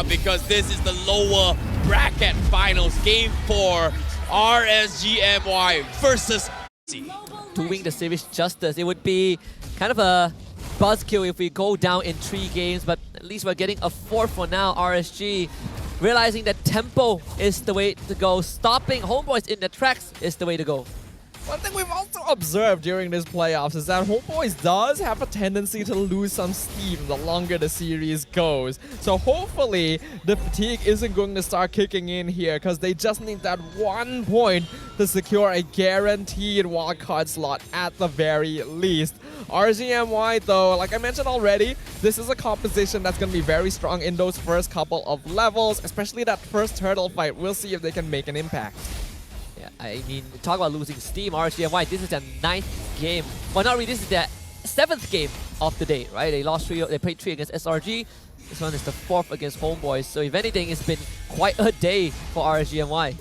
up because this is the lower bracket finals. Game 4, RSG versus Doing the series justice, it would be kind of a buzzkill if we go down in 3 games, but at least we're getting a 4 for now. RSG realizing that tempo is the way to go. Stopping Homeboys in the tracks is the way to go. One thing we've also observed during this playoffs is that Homeboys does have a tendency to lose some steam the longer the series goes. So hopefully the fatigue isn't going to start kicking in here because they just need that 1 point to secure a guaranteed wildcard slot at the very least. RGMY though, like I mentioned already, this is a composition that's going to be very strong in those first couple of levels, especially that first turtle fight. We'll see if they can make an impact. I mean, talk about losing steam, RSGMY. This is their 9th game. Well, not really. This is their 7th game of the day, right? They lost 3. They played 3 against SRG. This one is the 4th against Homeboys. So if anything, it's been quite a day for RSGMY.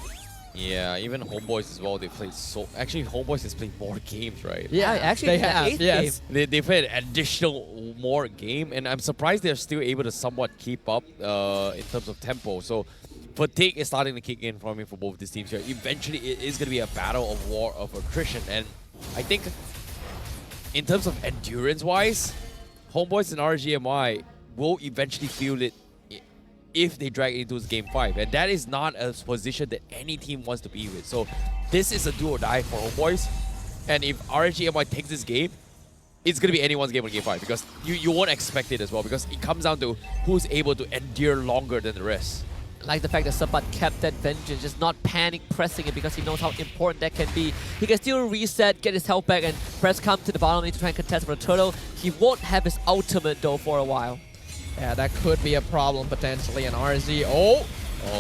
Yeah, even Homeboys as well. They played so. Actually, Homeboys has played more games, right? Yeah, actually, they have. 8th Yes, game. They played an additional more game, and I'm surprised they're still able to somewhat keep up in terms of tempo. So fatigue is starting to kick in for both these teams here. Eventually, it is going to be a battle of war of attrition, and I think in terms of endurance-wise, Homeboys and RGMY will eventually feel it if they drag into Game 5, and that is not a position that any team wants to be with. So this is a do or die for Homeboys, and if RGMY takes this game, it's going to be anyone's game on Game 5 because you won't expect it as well, because it comes down to who's able to endure longer than the rest. Like the fact that Sabat kept that vengeance, just not panic pressing it because he knows how important that can be. He can still reset, get his health back, and press come to the bottom lane to try and contest for the turtle. He won't have his ultimate though for a while. yeah, that could be a problem potentially in RSG. Oh,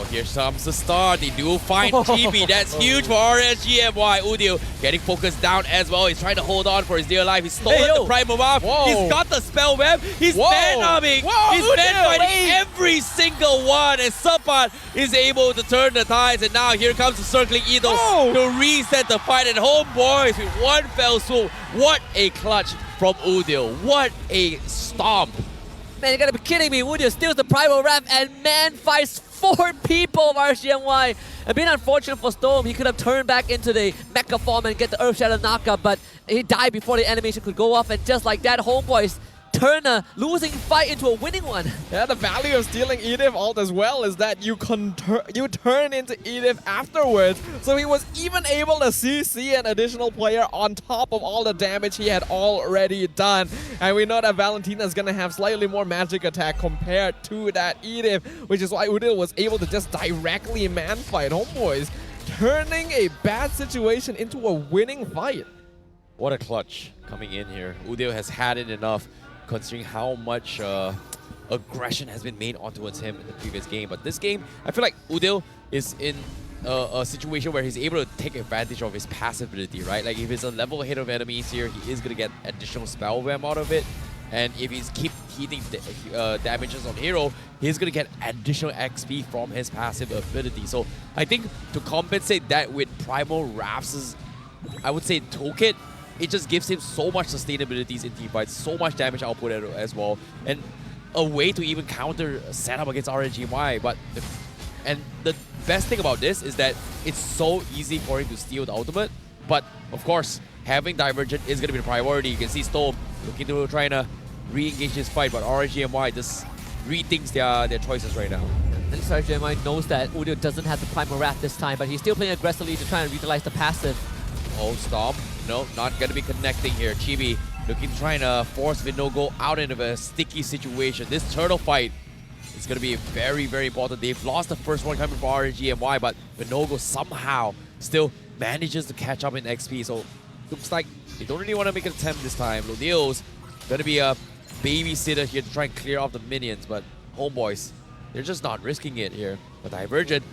here comes the start. They do find GB. That's huge for RSGMY. Udil getting focused down as well. He's trying to hold on for his dear life. He's stolen the Primal Buff. He's got the spell web. He's man-numbing. He's man-fighting every single one. And Sapat is able to turn the tides. And now here comes the circling Edo to reset the fight. And Homeboys with one fell swoop. What a clutch from Udil. What a stomp. Man, you gotta be kidding me. Woodil steals the Primal Wrath and man fights 4 people of RSGMY. A bit unfortunate for Storm. He could have turned back into the Mecha form and get the Earth Shadow knockup, but he died before the animation could go off, and just like that, Homeboys turn a losing fight into a winning one. Yeah, the value of stealing Edith ult as well is that you turn into Edith afterwards. So he was even able to CC an additional player on top of all the damage he had already done. And we know that Valentina is going to have slightly more magic attack compared to that Edith, which is why Udil was able to just directly man-fight Homeboys, turning a bad situation into a winning fight. What a clutch coming in here. Udil has had it enough, considering how much aggression has been made onto him in the previous game. But this game, I feel like Udil is in a situation where he's able to take advantage of his passive ability, right? Like if it's a level ahead of enemies here, he is going to get additional spell web out of it. And if he's keep hitting damages on hero, he's going to get additional XP from his passive ability. So I think to compensate that with Primal Wrath's, I would say, toolkit, it just gives him so much sustainabilities in teamfights, so much damage output as well, and a way to even counter setup against RNGY. And the best thing about this is that it's so easy for him to steal the ultimate, but of course, having Divergent is going to be the priority. You can see Storm looking to trying to re-engage this fight, but RNGY just rethinks their choices right now. At least RSGMY knows that Udil doesn't have the Primal Wrath this time, but he's still playing aggressively to try and utilize the passive. Oh, Stomp. No, not going to be connecting here. Chibi looking to try and force Vinogo out into a sticky situation. This turtle fight is going to be very, very important. They've lost the first one coming from RGMY, but Vinogo somehow still manages to catch up in XP. So looks like they don't really want to make an attempt this time. Lodio's going to be a babysitter here to try and clear off the minions, but Homeboys, they're just not risking it here. But Divergent,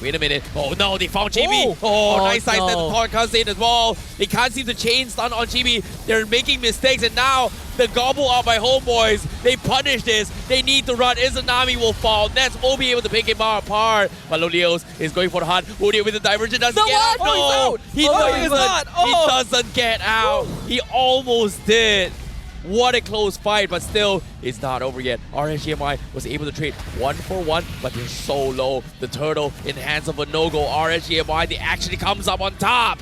wait a minute. Oh no, they found Chibi. Oh, nice sight that the Taunt comes in as well. They can't seem to chain stun on Chibi. They're making mistakes, and now the gobble out by Homeboys. They punish this. They need to run. Izanami will fall. Nets will be able to pick him apart. But Lolios is going for the hunt. Udio with the Divergent doesn't get out. No, he doesn't. He doesn't get out. He almost did. What a close fight, but still, it's not over yet. RSGMI was able to trade 1-for-1, but they're so low. The turtle in hands of a no-go. RSGMI, they actually comes up on top.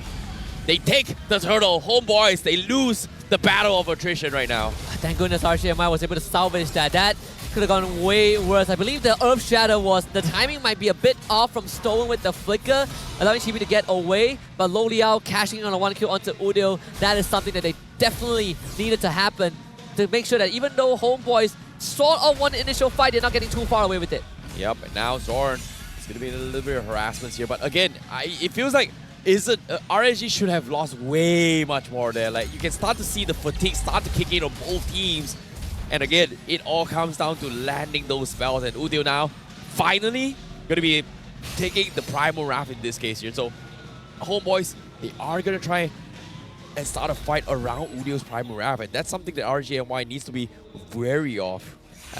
They take the turtle. Homeboys, they lose the battle of attrition right now. Thank goodness RSGMI was able to salvage that. That could have gone way worse. I believe the Earth Shadow the timing might be a bit off from Stolen with the flicker, allowing Chibi to get away, but Lo Liao cashing in on a 1 kill onto Udil. That is something that they definitely needed to happen to make sure that even though Homeboys sort of won the initial fight, they're not getting too far away with it. Yep, and now Zorn is going to be a little bit of harassment here, but again, it feels like RSG should have lost way much more there. Like, you can start to see the fatigue start to kick in on both teams. And again, it all comes down to landing those spells. And Udil now, finally, going to be taking the Primal Wrath in this case here. So, Homeboys, they are going to try and start a fight around Udil's Primal Wrath. And that's something that RGMY needs to be wary of.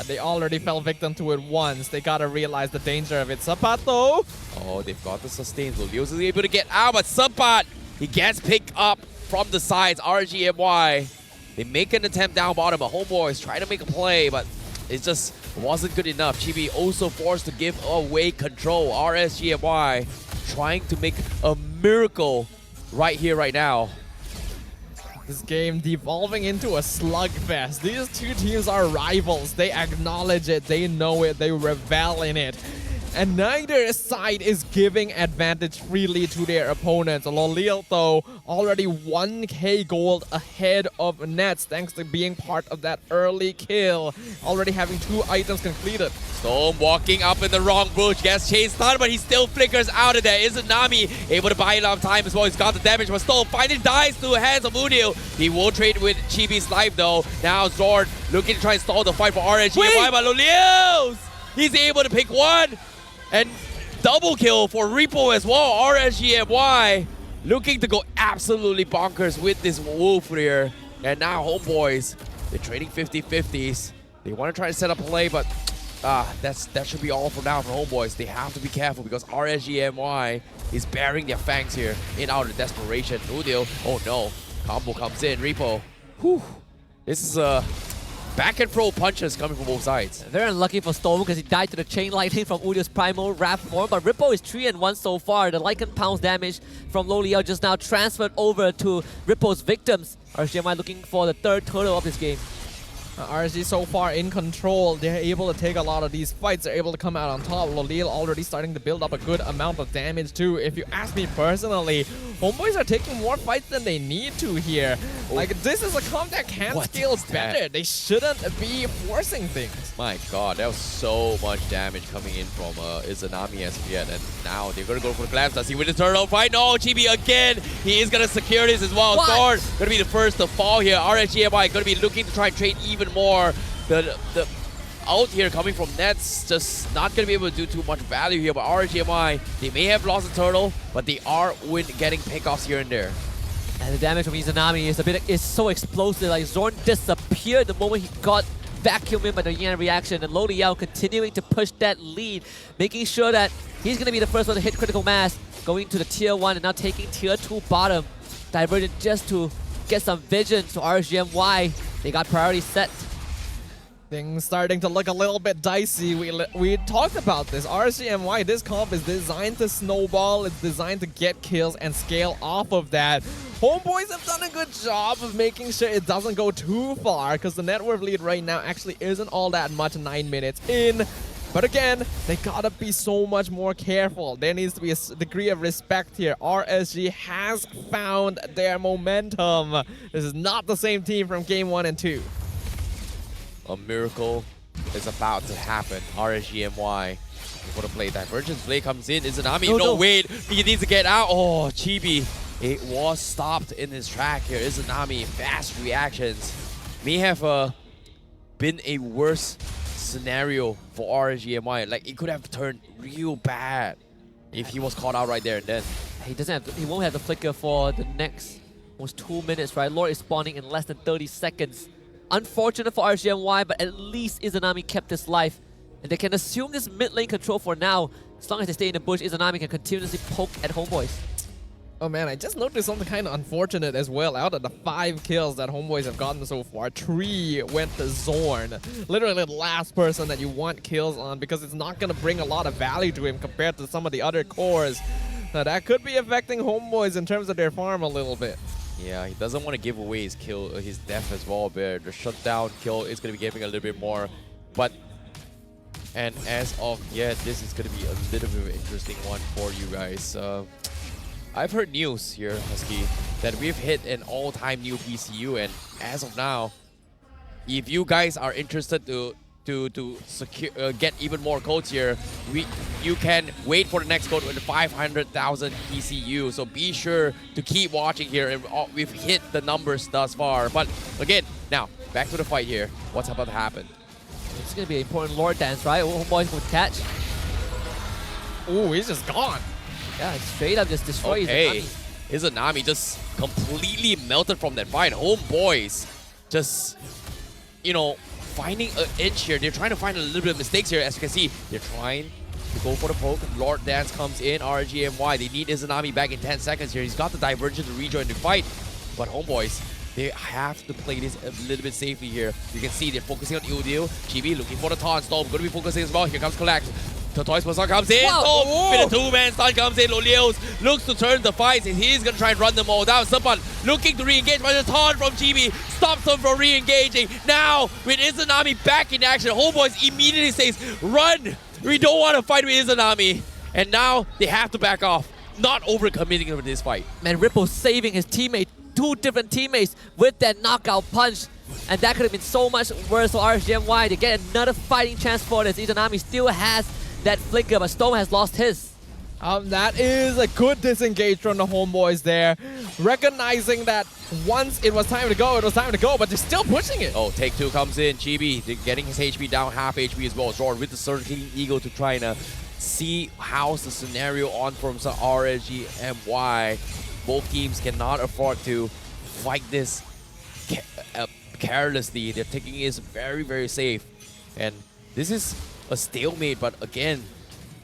They already fell victim to it once. They gotta realize the danger of it. Sapato! Oh, they've got the sustain. Udil's is able to get out, but Sapat, he gets picked up from the sides. RGMY. They make an attempt down bottom, but Homeboys try to make a play, but it just wasn't good enough. Chibi also forced to give away control. RSGMY trying to make a miracle right here, right now. This game devolving into a slugfest. These two teams are rivals. They acknowledge it, they know it, they revel in it. And neither side is giving advantage freely to their opponents. Lolil, though, already 1k gold ahead of Nets thanks to being part of that early kill. Already having 2 items completed. Storm walking up in the wrong bush, gets chased down, but he still flickers out of there. Izanami able to buy a lot of time as well. He's got the damage, but Storm finally dies through the hands of Udil. He will trade with Chibi's life though. Now Zord looking to try and stall the fight for RSG. Why by Lolils? He's able to pick one. And double kill for Repo as well. RSGMY looking to go absolutely bonkers with this Wolf here. And now Homeboys, they're trading 50-50s. They want to try to set up a play, but that should be all for now for Homeboys. They have to be careful because RSGMY is bearing their fangs here in outer desperation. Udil, oh no, combo comes in. Repo, whew, this is back and throw punches coming from both sides. Very unlucky for Storm because he died to the chain lightning from Udil's Primal Wrath form, but Rippo is 3-1 so far. The Lycan pounds damage from Lo Liao just now transferred over to Rippo's victims. RSGMI looking for the 3rd turtle of this game. RSG so far in control. They're able to take a lot of these fights. They're able to come out on top. Lolil already starting to build up a good amount of damage too. If you ask me personally, Homeboys are taking more fights than they need to here. Oh. Like, this is a comp that can scale better. They shouldn't be forcing things. My god, that was so much damage coming in from Izanami as of yet. And now they're going to go for the glance. Does he win the turtle fight? No, Chibi again. He is going to secure this as well. Thorn going to be the first to fall here. RSGMI going to be looking to try and trade even more. The out here coming from Nets just not going to be able to do too much value here. But RSGMI, they may have lost the turtle, but they are getting pickoffs here and there. And the damage from Izanami is so explosive. Like, Zorn disappeared the moment he got vacuumed in by the Yan reaction, and Lo Liao continuing to push that lead, making sure that he's going to be the first one to hit critical mass, going to the tier 1 and now taking tier 2 bottom. Diverted just to get some vision to RSGMY. They got priority set. Things starting to look a little bit dicey. We talked about this. RSGMY, this comp is designed to snowball. It's designed to get kills and scale off of that. Homeboys have done a good job of making sure it doesn't go too far because the net worth lead right now actually isn't all that much 9 minutes in. But again, they gotta be so much more careful. There needs to be a degree of respect here. RSG has found their momentum. This is not the same team from game 1 and 2. A miracle is about to happen. RSGMY for the play. Divergence play comes in. Izanami, no, wait. He needs to get out. Oh, Chibi. It was stopped in his track here. Izanami, fast reactions. May have been a worse scenario for RSGMY. Like, it could have turned real bad if he was caught out right there and then. He won't have the flicker for the next almost 2 minutes, right? Lord is spawning in less than 30 seconds. Unfortunate for RSGMY, but at least Izanami kept his life. And they can assume this mid lane control for now. As long as they stay in the bush, Izanami can continuously poke at Homeboys. Oh man, I just noticed something kind of unfortunate as well. Out of the 5 kills that Homeboys have gotten so far, 3 went to Zorn. Literally the last person that you want kills on, because it's not going to bring a lot of value to him compared to some of the other cores. So that could be affecting Homeboys in terms of their farm a little bit. Yeah, he doesn't want to give away his kill, his death as well, but the shutdown kill is going to be giving a little bit more. But, and as of yet, this is going to be a little bit of an interesting one for you guys. I've heard news here, Husky, that we've hit an all-time new PCU, and as of now, if you guys are interested to secure, get even more codes here, you can wait for the next code with 500,000 PCU. So be sure to keep watching here, and we've hit the numbers thus far. But again, now back to the fight here. What's about to happen? It's going to be an important Lord dance, right? Homeboys would catch. Ooh, he's just gone. Yeah, straight up just destroy Okay, Izanami. Izanami just completely melted from that fight. Homeboys just, you know, finding an inch here. They're trying to find a little bit of mistakes here. As you can see, they're trying to go for the poke. Lord Dance comes in, RGMY. They need Izanami back in 10 seconds here. He's got the diversion to rejoin the fight. But Homeboys, they have to play this a little bit safely here. You can see they're focusing on Udio. Chibi looking for the taunt. Storm going to be focusing as well. Here comes Collect. Tortoise Person comes in. Wow. Storm with a 2-man stun comes in. Lolios looks to turn the fights, and he's going to try and run them all down. Sapan looking to re-engage, but the taunt from Chibi stops him from re-engaging. Now, with Izanami back in action, Homeboys immediately says, run! We don't want to fight with Izanami. And now they have to back off, not overcommitting with this fight. Man, Ripple saving his teammate, 2 different teammates with that knockout punch. And that could have been so much worse for RSGMY to get another fighting chance for this. Izanami still has that flicker, but Storm has lost his. That is a good disengage from the Homeboys there. Recognizing that once it was time to go, it was time to go, but they're still pushing it. Oh, take 2 comes in. Chibi getting his HP down, half HP as well. Zorn with the Circling Eagle to try and see how's the scenario on from some RSG and why. Both teams cannot afford to fight this carelessly. They're taking it very, very safe. And this is a stalemate, but again,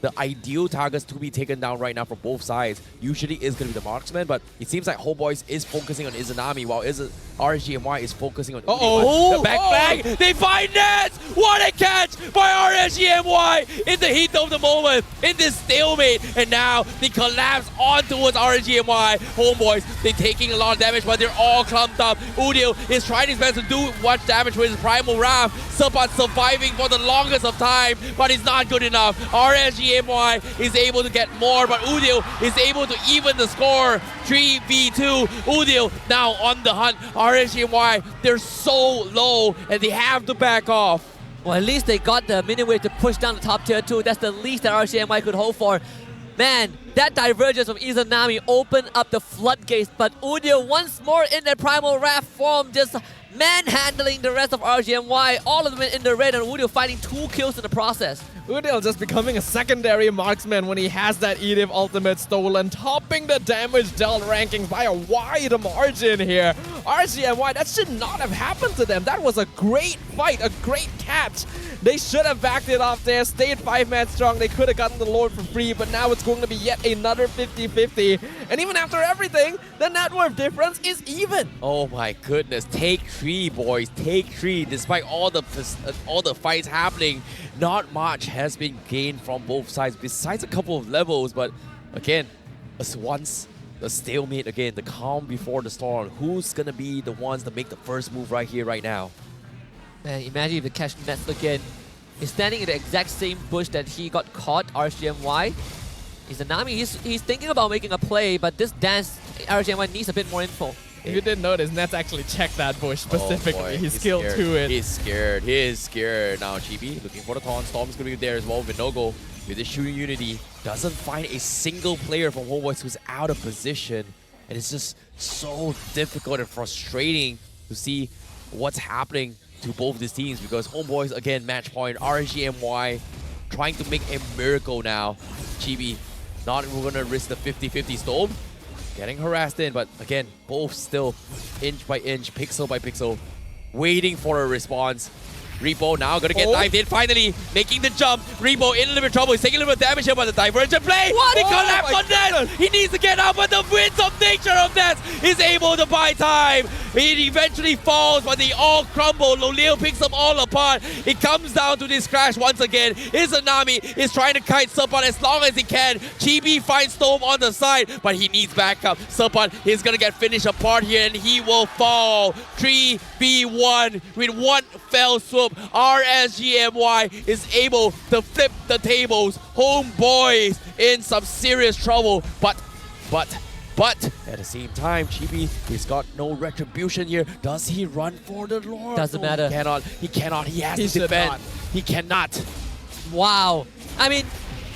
the ideal targets to be taken down right now from both sides usually is going to be the marksman, but it seems like Homeboys is focusing on Izanami while RSGMY is focusing on the back flag. They find Nets! What a catch by RSGMY in the heat of the moment in this stalemate, and now they collapse on towards RSGMY. Homeboys, they're taking a lot of damage, but they're all clumped up. Udio is trying his best to do much damage with his Primal Wrath. Sapat surviving for the longest of time, but it's not good enough. RSGMY is able to get more, but Udio is able to even the score. 3v2. Udio now on the hunt. RSGMY, they're so low, and they have to back off. Well, at least they got the mini wave to push down the top tier 2. That's the least that RSGMY could hope for. Man, that divergence from Izanami opened up the floodgates, but Udio once more in their Primal Wrath form, just manhandling the rest of RGMY. All of them in the red, and Udio finding 2 kills in the process. Udio just becoming a secondary marksman when he has that Edith ultimate stolen, topping the damage dealt rankings by a wide margin here. RGMY, that should not have happened to them. That was a great fight, a great catch. They should have backed it off there, stayed 5-man strong. They could have gotten the Lord for free, but now it's going to be yet another 50-50. And even after everything, the net worth difference is even. Oh my goodness, take 3, boys, take 3. Despite all the fights happening, not much has been gained from both sides besides a couple of levels, but again, once the stalemate again, the calm before the storm. Who's gonna be the ones to make the first move right here, right now? Man, imagine if they catch Nets again. He's standing in the exact same bush that he got caught, RSGMY. Izanami, he's thinking about making a play, but this dance, RSGMY needs a bit more info. If you didn't notice, Nets actually checked that bush specifically. Oh boy, he's skilled scared. to it. He's scared. He is scared. Now Chibi looking for the taunt. Storm's going to be there as well. Vinogo with the shooting unity doesn't find a single player from Homeboys who's out of position. And it's just so difficult and frustrating to see what's happening to both these teams, because Homeboys, again, match point. RSGMY trying to make a miracle now. Chibi not even going to risk the 50-50 Storm. Getting harassed in, but again, both still inch by inch, pixel by pixel, waiting for a response. Repo now gonna get Oh. knifed in, finally making the jump. Repo in a little bit of trouble, he's taking a little bit of damage here, but the divergent play! What? He Oh collapsed my on Nets! He needs to get out, but the winds of nature of Nets is able to buy time. He eventually falls, but they all crumble. Loleo picks them all apart. It comes down to this crash once again. Izanami is trying to kite Serpent as long as he can. Chibi finds Storm on the side, but he needs backup. Serpent is gonna get finished apart here, and he will fall. 3v1 with one fell swoop. RSGMY is able to flip the tables. Homeboys in some serious trouble, but at the same time, Chibi, he's got no retribution here. Does he run for the Lord? Doesn't No, matter. He cannot. He has He to should defend. not. He cannot. Wow. I mean,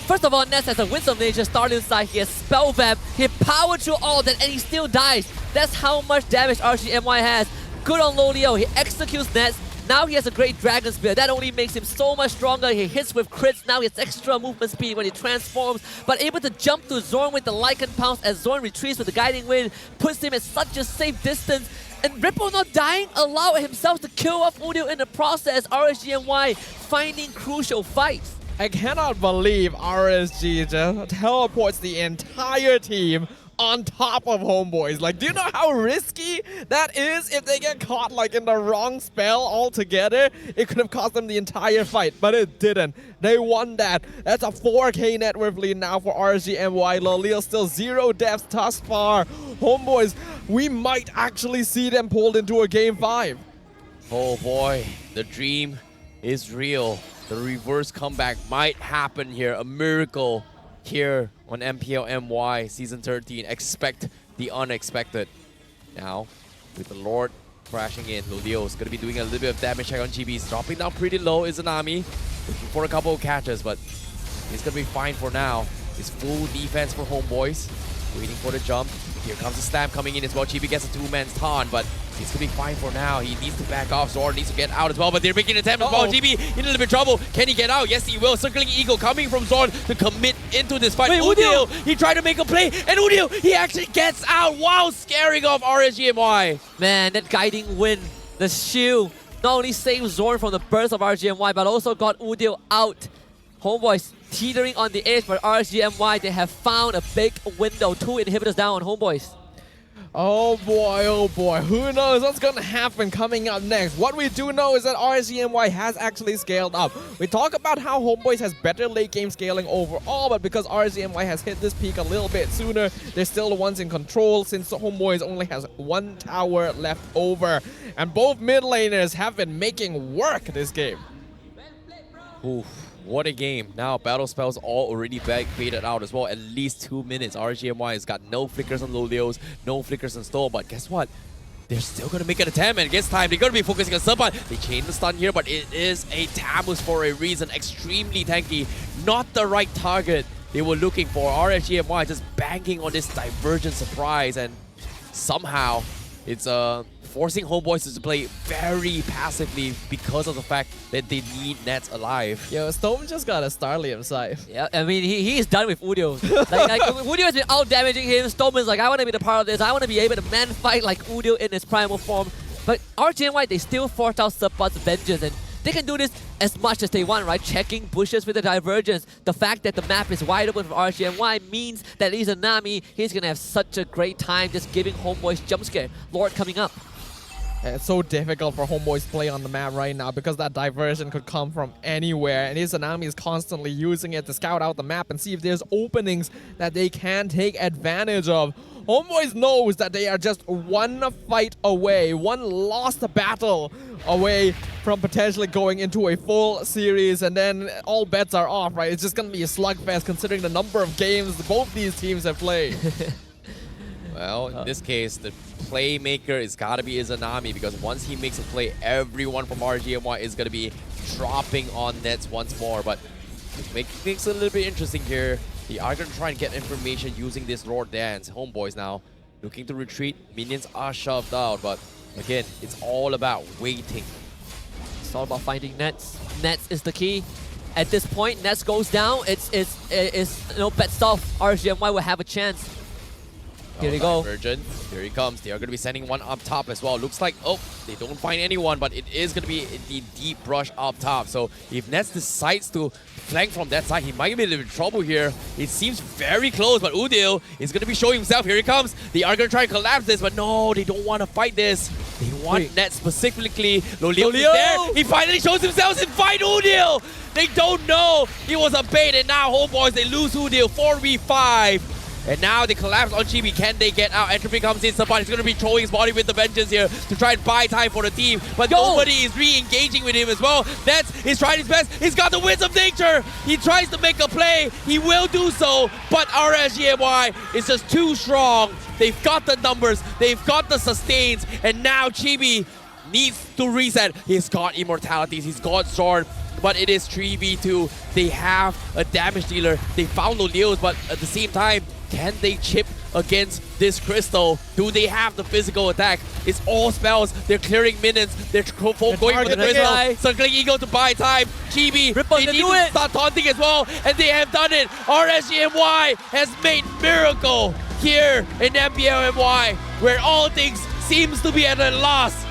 first of all, Ness has a Winds of Nature starting side. He has Spell Vamp. He powered through all that and he still dies. That's how much damage RGMY has. Good on Loleo. He executes Ness. Now he has a great Dragon Spear. That only makes him so much stronger. He hits with crits. Now he has extra movement speed when he transforms. But able to jump to Zorn with the Lycan Pounce as Zorn retreats with the Guiding Wind. Puts him at such a safe distance. And Ripple not dying allowed himself to kill off Udio in the process. RSGNY finding crucial fights. I cannot believe RSG just teleports the entire team on top of Homeboys. Like, do you know how risky that is? If they get caught like in the wrong spell altogether, it could have cost them the entire fight, but it didn't. They won that. That's a 4K net worth lead now for RSGMY. Loleo still 0 deaths thus far. Homeboys, we might actually see them pulled into a Game 5. Oh boy, the dream is real. The reverse comeback might happen here. A miracle here on MPL MY Season 13. Expect the unexpected. Now, with the Lord crashing in, Loleo is going to be doing a little bit of damage check on GB. He's dropping down pretty low. Izanami looking for a couple of catches, but he's going to be fine for now. It's full defense for Homeboys. Waiting for the jump. Here comes the slam coming in as well. Chibi gets a two-man's taunt, but he's gonna be fine for now. He needs to back off. Zorn needs to get out as well, but they're making an attempt as well. Chibi in a little bit of trouble. Can he get out? Yes, he will. Circling Eagle coming from Zorn to commit into this fight. Wait, Udio, he tried to make a play, and Udio, he actually gets out while scaring off RSGMY. Man, that Guiding Wind, the shield, not only saved Zorn from the burst of RGMY, but also got Udio out. Homeboys teetering on the edge, but RGMY, they have found a big window. 2 inhibitors down on Homeboys. Oh boy, who knows what's gonna happen coming up next. What we do know is that RSGMY has actually scaled up. We talk about how Homeboys has better late game scaling overall, but because RSGMY has hit this peak a little bit sooner, they're still the ones in control since Homeboys only has 1 tower left over. And both mid laners have been making work this game. Oof. What a game. Now, battle spells all already baited out as well. At least 2 minutes. RGMY has got no flickers on Loleos, no flickers on Stole, but guess what? They're still going to make an attempt, and it gets time. They're going to be focusing on Serpent. They chain the stun here, but it is a Tamus for a reason. Extremely tanky. Not the right target they were looking for. RSGMY just banking on this Divergent surprise, and somehow it's forcing Homeboys to play very passively because of the fact that they need Nets alive. Yo, Storm just got a Starlium side. Yeah, I mean, he's done with Udio. like Udio has been out-damaging him. Storm is like, I want to be the part of this. I want to be able to man-fight like Udio in his primal form. But RGNY, they still forced out Subpot's Vengeance, and they can do this as much as they want, right? Checking bushes with the Divergence. The fact that the map is wide open for RGNY means that Izanami, he's going to have such a great time just giving Homeboys jump scare. Lord coming up. It's so difficult for Homeboys to play on the map right now because that diversion could come from anywhere, and Izanami is constantly using it to scout out the map and see if there's openings that they can take advantage of. Homeboys knows that they are just one fight away, one lost battle away from potentially going into a full series, and then all bets are off, right? It's just going to be a slugfest considering the number of games both these teams have played. Well, in this case, the playmaker is gotta be Izanami, because once he makes a play, everyone from RGMY is gonna be dropping on Nets once more. But it makes things a little bit interesting here. They are gonna try and get information using this Lord Dance. Homeboys now looking to retreat. Minions are shoved out, but again, it's all about waiting. It's all about finding Nets. Nets is the key. At this point, Nets goes down. It's no bet stuff. RGMY will have a chance. Here we go. Virgin, here he comes. They are going to be sending one up top as well. Looks like, oh, they don't find anyone, but it is going to be the deep rush up top. So if Nets decides to flank from that side, he might be in a little bit of trouble here. It seems very close, but Udil is going to be showing himself. Here he comes. They are going to try and collapse this, but no, they don't want to fight this. They want Nets specifically. Lolio is there. He finally shows himself and fight Udil. They don't know. It was a bait, and now Homeboys, they lose Udil 4v5. And now they collapse on Chibi. Can they get out? Entropy comes in. Somebody's going to be throwing his body with the vengeance here to try and buy time for the team. But nobody is re-engaging with him as well. Nets is trying his best. He's got the Winds of Nature. He tries to make a play. He will do so. But RSG is just too strong. They've got the numbers. They've got the sustains. And now Chibi needs to reset. He's got immortalities. He's got sword. But it is 3v2. They have a damage dealer. They found Lolios, but at the same time, can they chip against this crystal? Do they have the physical attack? It's all spells. They're clearing minions. They're going for the crystal. Circling Eagle to buy time. Chibi, they need to start taunting as well. And they have done it. RSG has made miracle here in MPL, where all things seems to be at a loss.